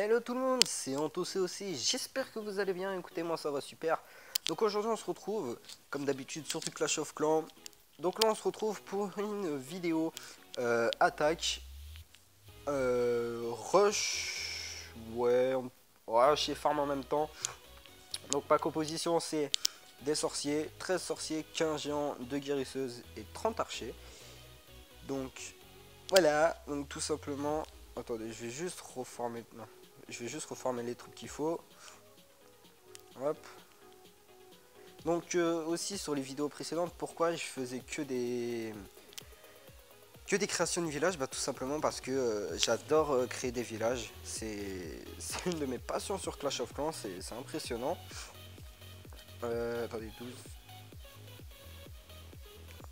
Hello tout le monde, c'est Antos aussi, j'espère que vous allez bien, écoutez moi ça va super. Donc aujourd'hui on se retrouve, comme d'habitude, sur du Clash of Clans. Donc là on se retrouve pour une vidéo attaque, rush, rush et farm en même temps. Donc ma composition c'est des sorciers, 13 sorciers, 15 géants, 2 guérisseuses et 30 archers. Donc voilà, donc tout simplement, attendez je vais juste reformer, non. Je vais juste reformer les troupes qu'il faut. Hop. Donc aussi sur les vidéos précédentes, pourquoi je faisais que des créations de villages? Bah tout simplement parce que j'adore créer des villages. C'est une de mes passions sur Clash of Clans, c'est impressionnant. Attendez, 12.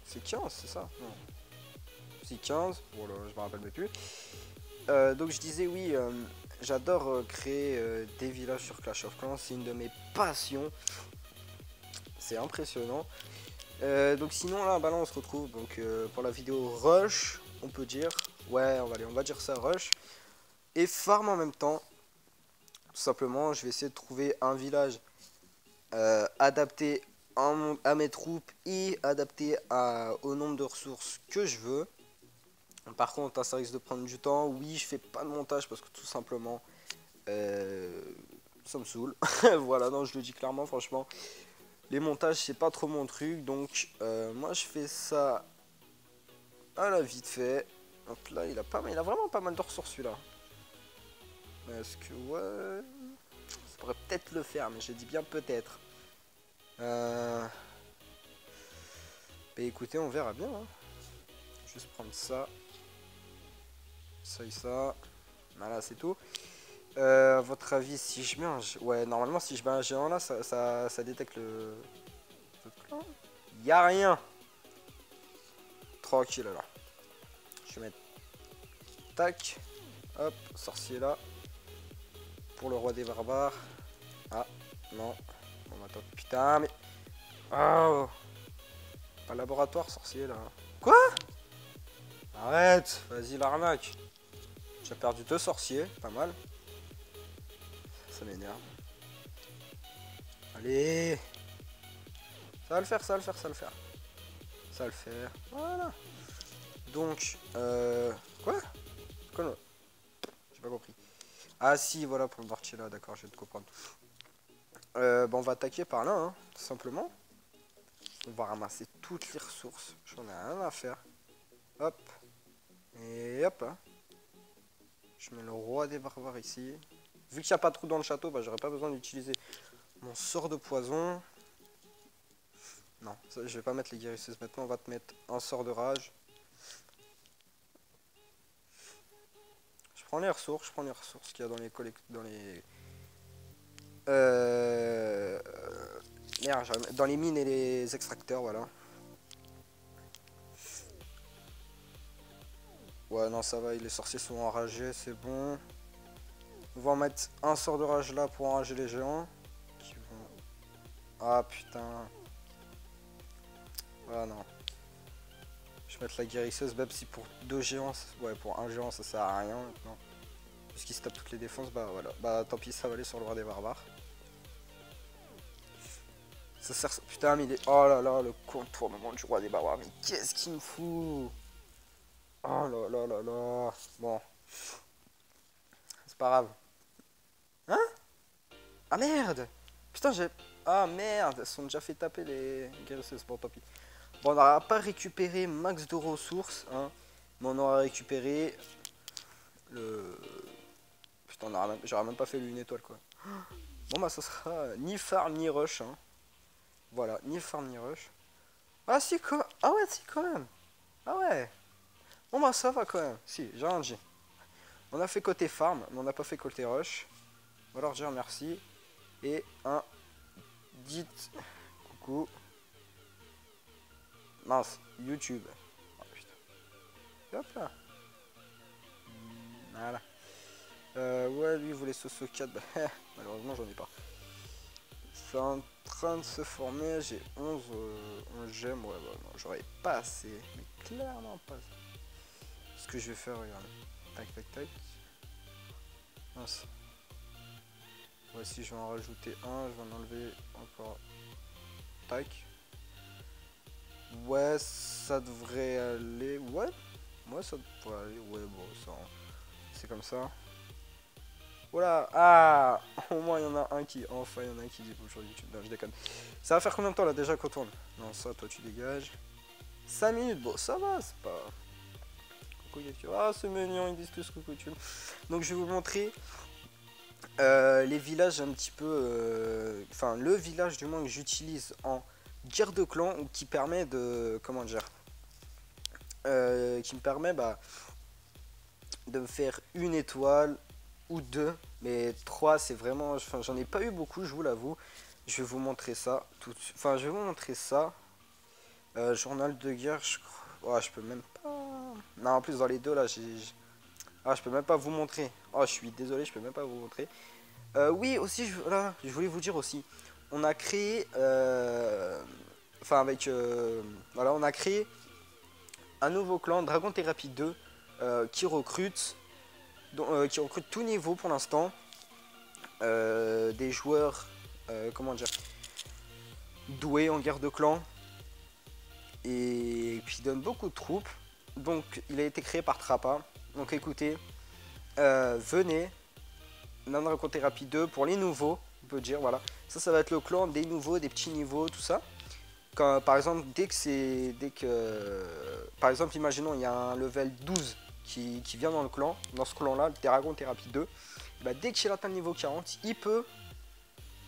C'est 15, c'est ça? Non. C'est 15, voilà, je me rappelle même plus. Donc je disais oui, j'adore créer des villages sur Clash of Clans, c'est une de mes passions. C'est impressionnant. Donc sinon là, bah là on se retrouve donc pour la vidéo rush, on peut dire. Ouais, on va dire ça rush. Et farm en même temps. Tout simplement, je vais essayer de trouver un village adapté à mes troupes et adapté au nombre de ressources que je veux. Par contre, ça risque de prendre du temps. Oui, je fais pas de montage parce que tout simplement, ça me saoule. Voilà, non, je le dis clairement, franchement. Les montages, c'est pas trop mon truc. Donc, moi, je fais ça à la vite fait. Donc là, il a vraiment pas mal de ressources, celui-là. Est-ce que, ouais... Ça pourrait peut-être le faire, mais je dis bien peut-être. Bah écoutez, on verra bien. Hein. Juste prendre ça. Ça et ça. Voilà, c'est tout. À votre avis, si je mets un... Ouais, normalement, si je mets un géant là, ça détecte le... Y'a rien. Tranquille, alors. Je vais mettre... Tac. Hop, sorcier là. Pour le roi des barbares. Ah, non. Bon, attends, putain, mais... Oh. Pas laboratoire, sorcier, là. Quoi? Arrête. Vas-y, l'arnaque. J'ai perdu 2 sorciers, pas mal. Ça m'énerve. Allez. Ça va le faire, ça va le faire, ça va le faire. Ça va le faire. Voilà. Donc, quoi? Quoi? J'ai pas compris. Ah si, voilà, pour le marché là, d'accord, je vais te comprendre. Bon, on va attaquer par là, hein, tout simplement. On va ramasser toutes les ressources. J'en ai rien à faire. Hop. Et hop. Hein. Je mets le roi des barbares ici. Vu qu'il n'y a pas de trou dans le château, bah, j'aurais pas besoin d'utiliser mon sort de poison. Non, ça, je vais pas mettre les guérisseuses maintenant. On va te mettre un sort de rage. Je prends les ressources qu'il y a dans les merde, dans les mines et les extracteurs, voilà. Ouais, non, ça va, les sorciers sont enragés, c'est bon. On va en mettre un sort de rage là pour enrager les géants. Qui vont... Ah putain. Ah non. Je vais mettre la guérisseuse, même si pour 2 géants, ouais, pour un géant ça sert à rien maintenant. Puisqu'il se tape toutes les défenses, bah voilà. Bah tant pis, ça va aller sur le roi des barbares. Ça sert... Putain, mais il est... Oh là là, le contournement du roi des barbares, mais qu'est-ce qu'il me fout? Oh là là là là. Bon. C'est pas grave. Hein? Ah merde! Putain, j'ai... Ah merde, elles sont déjà fait taper les guérisseuses. Bon, tant pis. Bon, on n'aura pas récupéré max de ressources, hein. Mais on aura récupéré le... Putain, j'aurais même pas fait une étoile, quoi. Bon, bah, ça sera ni farm ni rush, hein. Voilà, ni farm ni rush. Ah si, quoi. Ah ouais, si, quand même. Ah ouais. Bon, bah, ça va quand même. Si, j'ai rien dit. On a fait côté farm, mais on n'a pas fait côté rush. On va leur dire merci. Et un... Dites... Coucou. Mince, YouTube. Oh, putain. Hop là. Voilà. Ouais, lui, il voulait Soso 4. Bah, malheureusement, j'en ai pas. C'est en train de se former. J'ai 11 gemmes. Ouais, bah, non, j'aurais pas assez. Mais clairement pas assez. Ce que je vais faire, regarde. Tac, tac, tac. Mince. Voici, je vais en rajouter un, je vais en enlever encore. Tac. Ouais, ça devrait aller. Ouais, moi ça devrait aller. Ouais, bon, ça, c'est comme ça. Voilà, ah, au moins il y en a un qui, enfin il y en a un qui dit bonjour YouTube, non je déconne. Ça va faire combien de temps là déjà qu'on tourne? Non, ça toi tu dégages. 5 minutes, bon ça va, c'est pas... Coucou YouTube, ah c'est mignon, ils disent tous coucou YouTube. Donc je vais vous montrer les villages un petit peu, enfin le village du moins que j'utilise en guerre de clan ou qui permet de, comment dire, qui me permet bah, de me faire une étoile ou deux, mais trois c'est vraiment, enfin j'en ai pas eu beaucoup, je vous l'avoue. Je vais vous montrer ça tout de suite. Enfin je vais vous montrer ça. Journal de guerre, je crois. Ouais, je peux même pas. Non, en plus dans les deux là, ah, je peux même pas vous montrer. Oh, je suis désolé, je peux même pas vous montrer. Oui, aussi, là, je voulais vous dire aussi. On a créé, enfin avec, voilà, on a créé un nouveau clan, Dragon Therapy 2, qui recrute tout niveau pour l'instant. Des joueurs, comment dire, doués en guerre de clan. Et puis donne beaucoup de troupes. Donc il a été créé par Trappa. Donc écoutez, venez, Dragon Therapy 2 pour les nouveaux, on peut dire, voilà. Ça va être le clan des nouveaux, des petits niveaux, tout ça. Quand, par exemple, par exemple, imaginons, il y a un level 12 qui vient dans le clan, dans ce clan-là, le Dragon Therapy 2. Bah, dès qu'il atteint le niveau 40, il peut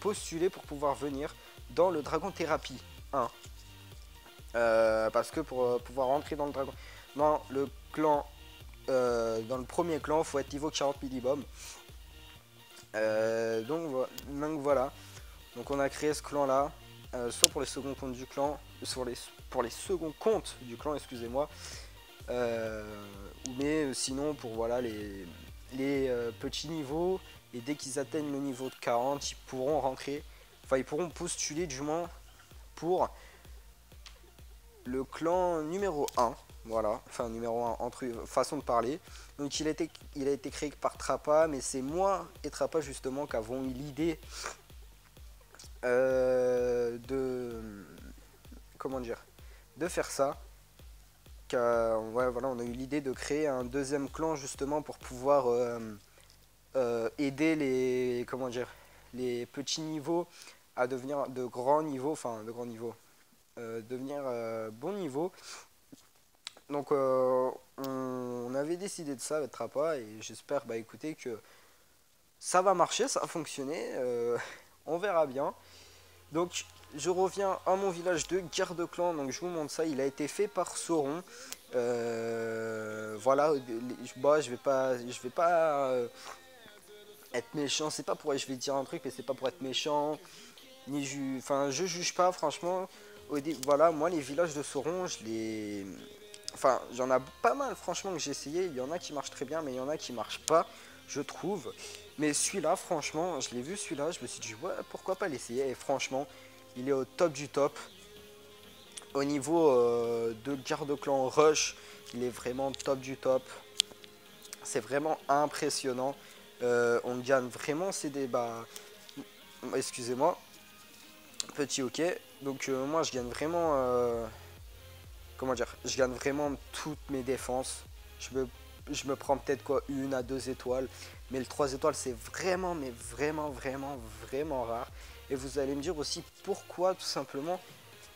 postuler pour pouvoir venir dans le Dragon Therapy 1. Parce que pour pouvoir rentrer dans le dragon, dans le clan, dans le premier clan, il faut être niveau 40 minimum. Donc voilà. Donc on a créé ce clan là, soit pour les seconds comptes du clan, pour les seconds comptes du clan, excusez-moi, mais sinon pour voilà les petits niveaux. Et dès qu'ils atteignent le niveau de 40, ils pourront rentrer, enfin ils pourront postuler du moins pour le clan numéro 1, voilà, enfin numéro 1 entre façon de parler. Donc il a été créé par Trappa, mais c'est moi et Trappa justement qui avons eu l'idée comment dire, de faire ça. Ouais, voilà, on a eu l'idée de créer un deuxième clan justement pour pouvoir aider les, comment dire, les petits niveaux à devenir de grands niveaux, enfin de grands niveaux, devenir bon niveau. Donc on avait décidé de ça avec Trappa et j'espère bah écoutez que ça va marcher, ça va fonctionner, on verra bien. Donc je reviens à mon village de guerre de clan, donc je vous montre ça, il a été fait par Sauron. Voilà, bah, je vais pas être méchant, c'est pas pour, je vais dire un truc mais c'est pas pour être méchant, enfin je juge pas franchement. Voilà, moi les villages de Sauron, enfin, j'en ai pas mal franchement que j'ai essayé. Il y en a qui marchent très bien, mais il y en a qui marchent pas, je trouve. Mais celui-là, franchement, je l'ai vu celui-là, je me suis dit, ouais, pourquoi pas l'essayer. Et franchement, il est au top du top. Au niveau de garde-clan rush, il est vraiment top du top. C'est vraiment impressionnant. On gagne vraiment ces débats. Excusez-moi, petit ok. Donc moi, je gagne vraiment... comment dire, je gagne vraiment toutes mes défenses. Je me prends peut-être quoi, 1 à 2 étoiles. Mais le 3 étoiles, c'est vraiment, mais vraiment, vraiment, vraiment rare. Et vous allez me dire aussi pourquoi, tout simplement,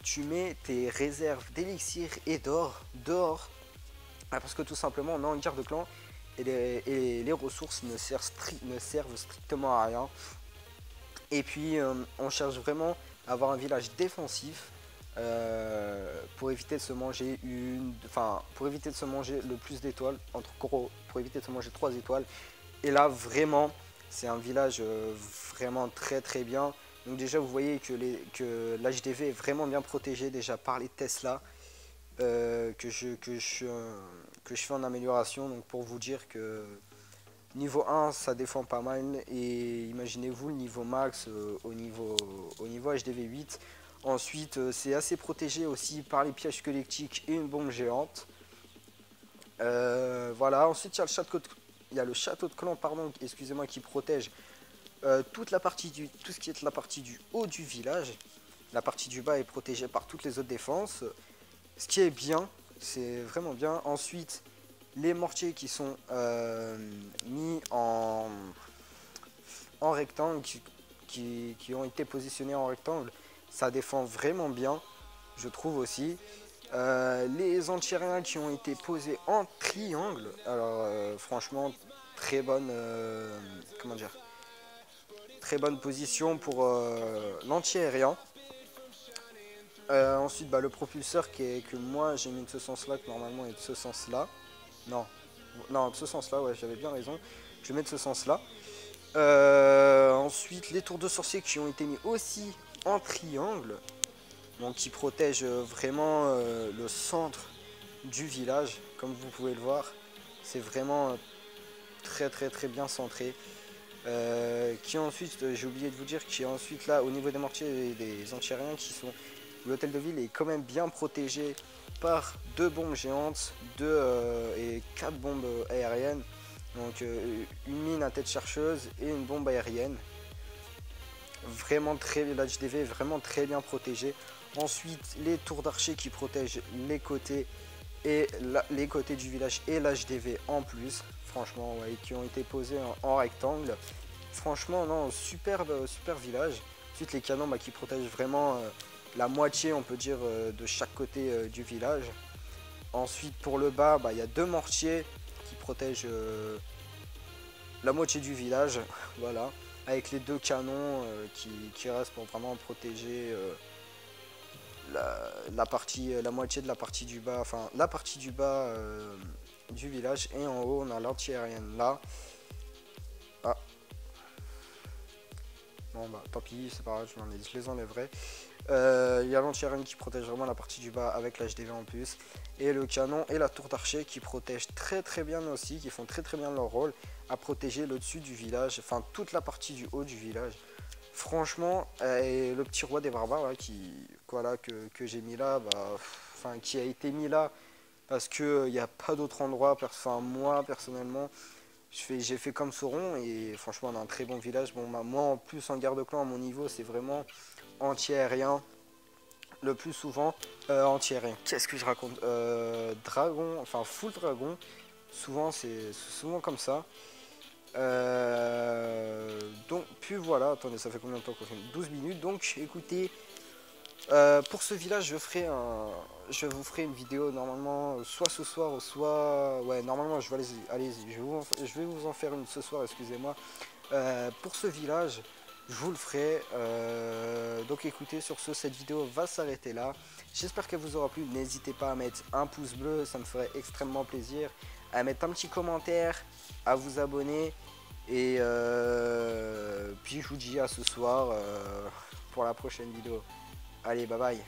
tu mets tes réserves d'élixir et d'or dehors. Parce que tout simplement, on est en guerre de clan et les ressources ne servent strictement à rien. Et puis, on cherche vraiment à avoir un village défensif. Pour éviter de se manger pour éviter de se manger le plus d'étoiles, pour éviter de se manger 3 étoiles. Et là vraiment c'est un village vraiment très très bien. Donc déjà vous voyez que l'HDV est vraiment bien protégé déjà par les Tesla que je fais en amélioration. Donc pour vous dire que niveau 1 ça défend pas mal et imaginez-vous le niveau max au niveau HDV 8. Ensuite c'est assez protégé aussi par les pièges squelettiques et une bombe géante. Voilà, ensuite il y a le château de clan, pardon, excusez-moi, qui protège tout ce qui est la partie du haut du village. La partie du bas est protégée par toutes les autres défenses. Ce qui est bien, c'est vraiment bien. Ensuite, les mortiers qui sont mis en rectangle, qui ont été positionnés en rectangle, ça défend vraiment bien, je trouve aussi. Les anti-aériens qui ont été posés en triangle, alors franchement, très bonne, comment dire, très bonne position pour l'anti-aérien. Ensuite, bah, le propulseur que moi j'ai mis de ce sens-là, que normalement est de ce sens-là. Non, non, de ce sens-là, ouais, j'avais bien raison. Je mets de ce sens-là. Ensuite, les tours de sorcier qui ont été mis aussi en triangle, donc qui protègent vraiment le centre du village, comme vous pouvez le voir. C'est vraiment très bien centré. Qui ensuite, j'ai oublié de vous dire, qui ensuite là, au niveau des mortiers et des anti-aériens, qui sont l'hôtel de ville est quand même bien protégé par 2 bombes géantes, 2 et 4 bombes aériennes. Donc une mine à tête chercheuse et une bombe aérienne. Vraiment l'HDV est vraiment très bien protégé. Ensuite, les tours d'archer qui protègent les côtés et les côtés du village et l'HDV en plus. Franchement, ouais, qui ont été posés en rectangle. Franchement, non, super village. Ensuite, les canons qui protègent vraiment la moitié, on peut dire, de chaque côté du village. Ensuite, pour le bas, il y a 2 mortiers qui protègent la moitié du village. Voilà, avec les 2 canons qui restent pour vraiment protéger la moitié de la partie du bas, enfin la partie du bas du village. Et en haut, on a l'anti-aérienne là. Ah. Bon bah tant pis, c'est pas grave, je les enlèverai. Il y a l'anti-aérienne qui protège vraiment la partie du bas avec l'HDV en plus. Et le canon et la tour d'archer qui protègent très bien aussi, qui font très bien leur rôle à protéger le dessus du village, enfin toute la partie du haut du village. Franchement, et le petit roi des barbares là, que j'ai mis là, qui a été mis là parce que il n'y a pas d'autre endroit. Enfin moi personnellement, j'ai fait comme Sauron et franchement on a un très bon village. Bon moi en plus en garde-clan à mon niveau c'est vraiment anti-aérien le plus souvent. Anti-aérien, qu'est-ce que je raconte, dragon, enfin full dragon. Souvent c'est souvent comme ça. Donc puis voilà, attendez, ça fait combien de temps qu'on fait? 12 minutes. Donc écoutez, pour ce village je vous ferai une vidéo normalement soit ce soir soit, ouais, normalement je vais je vais vous en faire une ce soir, excusez-moi. Pour ce village je vous le ferai. Donc écoutez, sur ce, cette vidéo va s'arrêter là. J'espère qu'elle vous aura plu. N'hésitez pas à mettre un pouce bleu, ça me ferait extrêmement plaisir, à mettre un petit commentaire, à vous abonner. Et puis je vous dis à ce soir pour la prochaine vidéo. Allez, bye bye.